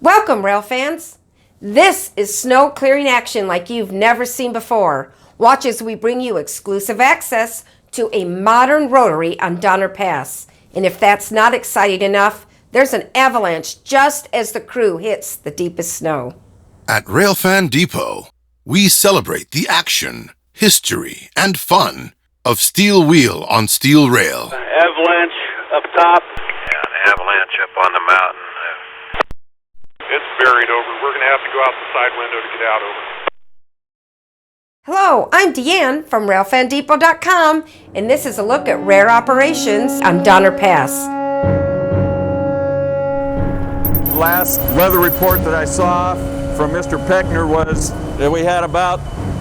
Welcome, rail fans. This is snow clearing action like you've never seen before. Watch as we bring you exclusive access to a modern rotary on Donner Pass. And if that's not exciting enough, there's an avalanche just as the crew hits the deepest snow. At Railfan Depot, we celebrate the action, history, and fun of steel wheel on steel rail. Avalanche up top. Yeah, an avalanche up on the mountain. It's buried over. We're going to have to go out the side window to get out over. Hello, I'm Deanne from RailfanDepot.com, and this is a look at rare operations on Donner Pass. Last weather report that I saw from Mr. Peckner was that we had about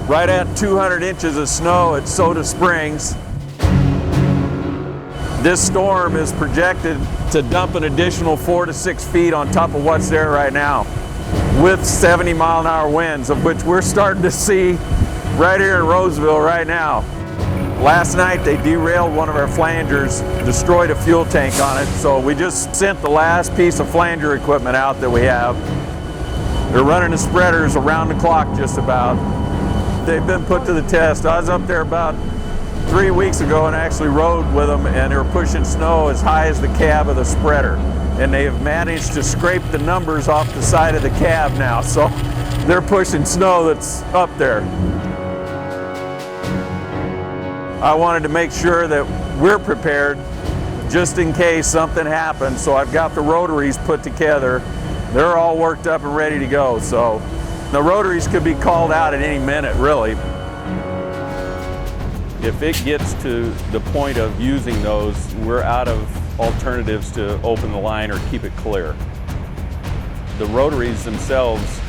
right at 200 inches of snow at Soda Springs. This storm is projected to dump an additional 4 to 6 feet on top of what's there right now, with 70-mile-an-hour winds, of which we're starting to see right here in Roseville right now. Last night they derailed one of our flangers, destroyed a fuel tank on it, so we just sent the last piece of flanger equipment out that we have. They're running the spreaders around the clock just about. They've been put to the test. I was up there about 3 weeks ago and actually rode with them, and they were pushing snow as high as the cab of the spreader. And they have managed to scrape the numbers off the side of the cab now, so they're pushing snow that's up there. I wanted to make sure that we're prepared just in case something happens, so I've got the Rotaries put together. They're all worked up and ready to go, so the Rotaries could be called out at any minute, really. If it gets to the point of using those, we're out of alternatives to open the line or keep it clear. The Rotaries themselves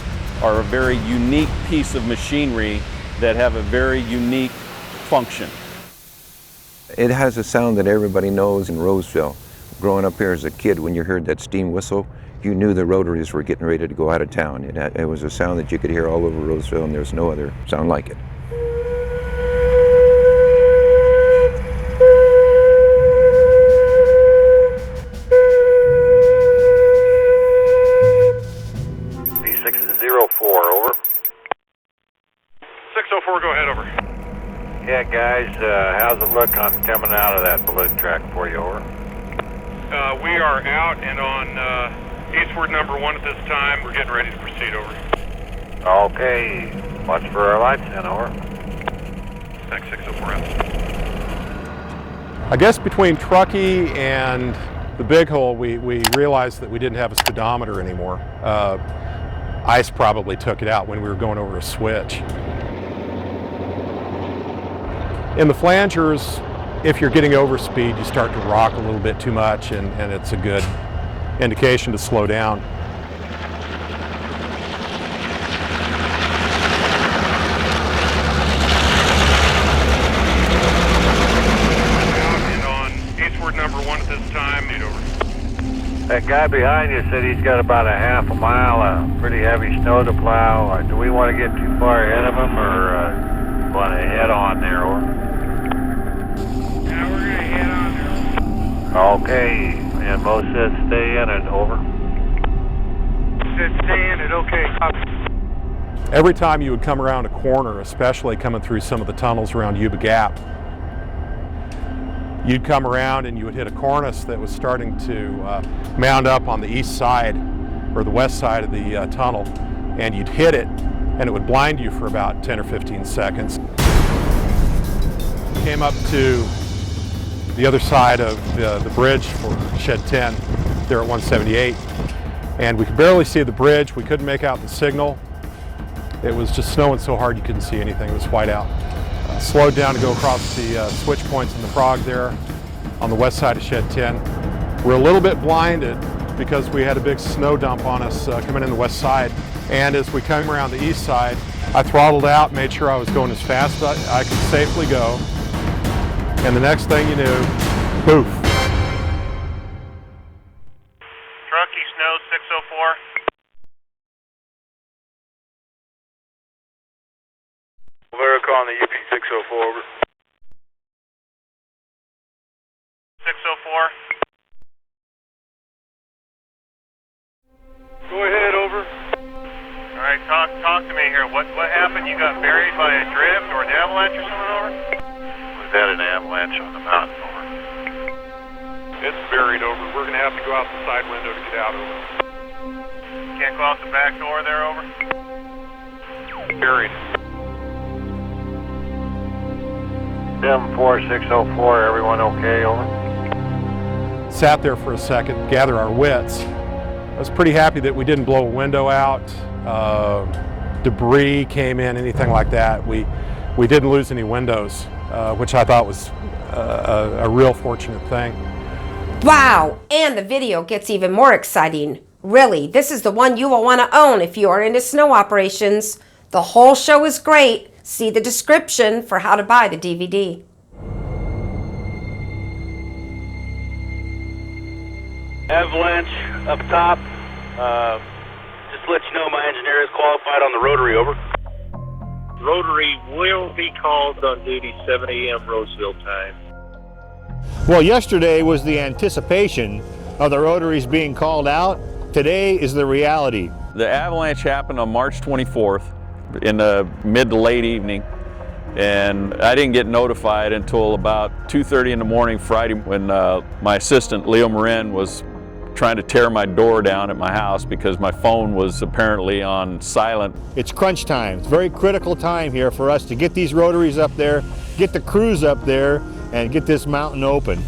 are a very unique piece of machinery that have a very unique function. It has a sound that everybody knows in Roseville. Growing up here as a kid, when you heard that steam whistle, you knew the Rotaries were getting ready to go out of town. It was a sound that you could hear all over Roseville, and there's no other sound like it. P604, over. 604, go ahead, over. Yeah, guys, how's it look on coming out of that balloon track for you, over? We are out and on eastward number 1 at this time. We're getting ready to proceed, over. Okay, watch for our lights then, over. Thanks, 604 out. I guess between Truckee and the Big Hole, we realized that we didn't have a speedometer anymore. Ice probably took it out when we were going over a switch. In the flangers, if you're getting over speed, you start to rock a little bit too much, and it's a good indication to slow down. And on eastward number 1 at this time, need over. That guy behind you said he's got about a half a mile of pretty heavy snow to plow. Do we want to get too far ahead of him, or want to head on there, over? Yeah, we're going to head on there. Okay, and Mo says stay in it, over. Said stay in it, okay, copy. Every time you would come around a corner, especially coming through some of the tunnels around Yuba Gap, you'd come around and you would hit a cornice that was starting to mound up on the east side or the west side of the tunnel, and you'd hit it and it would blind you for about 10 or 15 seconds. Came up to the other side of the bridge for Shed 10 there at 178, and we could barely see the bridge. We couldn't make out the signal. It was just snowing so hard you couldn't see anything. It was white out. Slowed down to go across the switch points in the Frog there on the west side of Shed 10. We're a little bit blinded because we had a big snow dump on us coming in the west side, and as we came around the east side, I throttled out, made sure I was going as fast as I could safely go, and the next thing you knew, poof. Truckee, snow, 604. We're calling the UP604, over. 604. Go ahead, over. What happened? You got buried by a drift or an avalanche or something, over? We've had an avalanche on the mountain, over. It's buried, over. We're going to have to go out the side window to get out, over. Can't go out the back door there, over? Buried. Sim 4604, everyone okay, over? Sat there for a second, gather our wits. I was pretty happy that we didn't blow a window out, debris came in, anything like that. We didn't lose any windows, which I thought was a real fortunate thing. Wow, and the video gets even more exciting. Really, this is the one you will want to own if you are into snow operations. The whole show is great. See the description for how to buy the DVD. Avalanche up top. Just to let you know, my engineer is qualified on the Rotary, over. Rotary will be called on duty 7 a.m. Roseville time. Well, yesterday was the anticipation of the Rotaries being called out. Today is the reality. The avalanche happened on March 24th in the mid to late evening, and I didn't get notified until about 2:30 in the morning Friday when my assistant Leo Marin was trying to tear my door down at my house because my phone was apparently on silent. It's crunch time. It's a very critical time here for us to get these Rotaries up there, get the crews up there, and get this mountain open.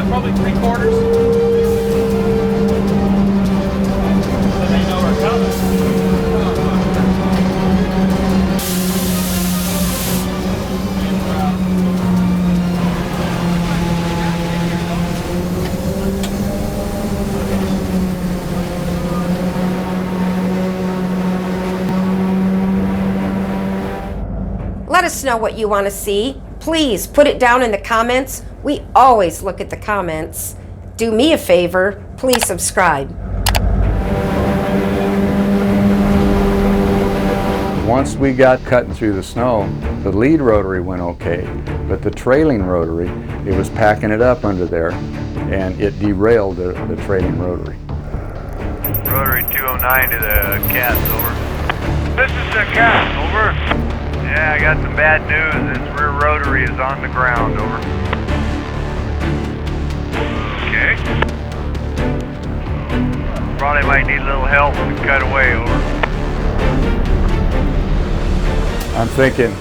Probably 3/4. So they know we're coming. Let us know what you want to see. Please put it down in the comments. We always look at the comments. Do me a favor, please subscribe. Once we got cutting through the snow, the lead rotary went okay, but the trailing rotary, it was packing it up under there, and it derailed the trailing rotary. Rotary 209 to the Cats, over. This is the Cats, over. Yeah, I got some bad news. Its rear rotary is on the ground, over. Okay. Probably might need a little help to cut away, over. I'm thinking,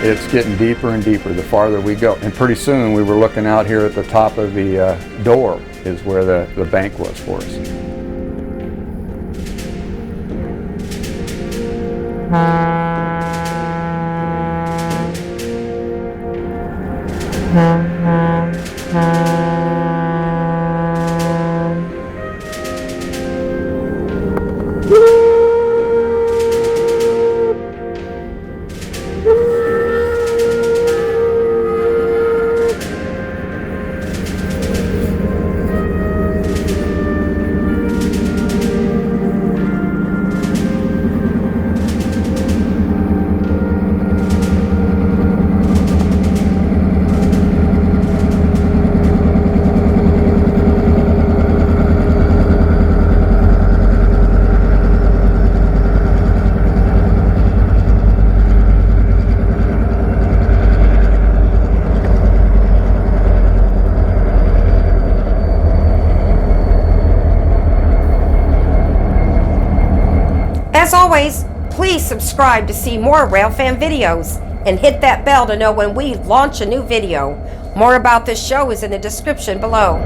it's getting deeper and deeper the farther we go. And pretty soon we were looking out here at the top of the door is where the bank was for us. As always, please subscribe to see more Railfan videos and hit that bell to know when we launch a new video. More about this show is in the description below.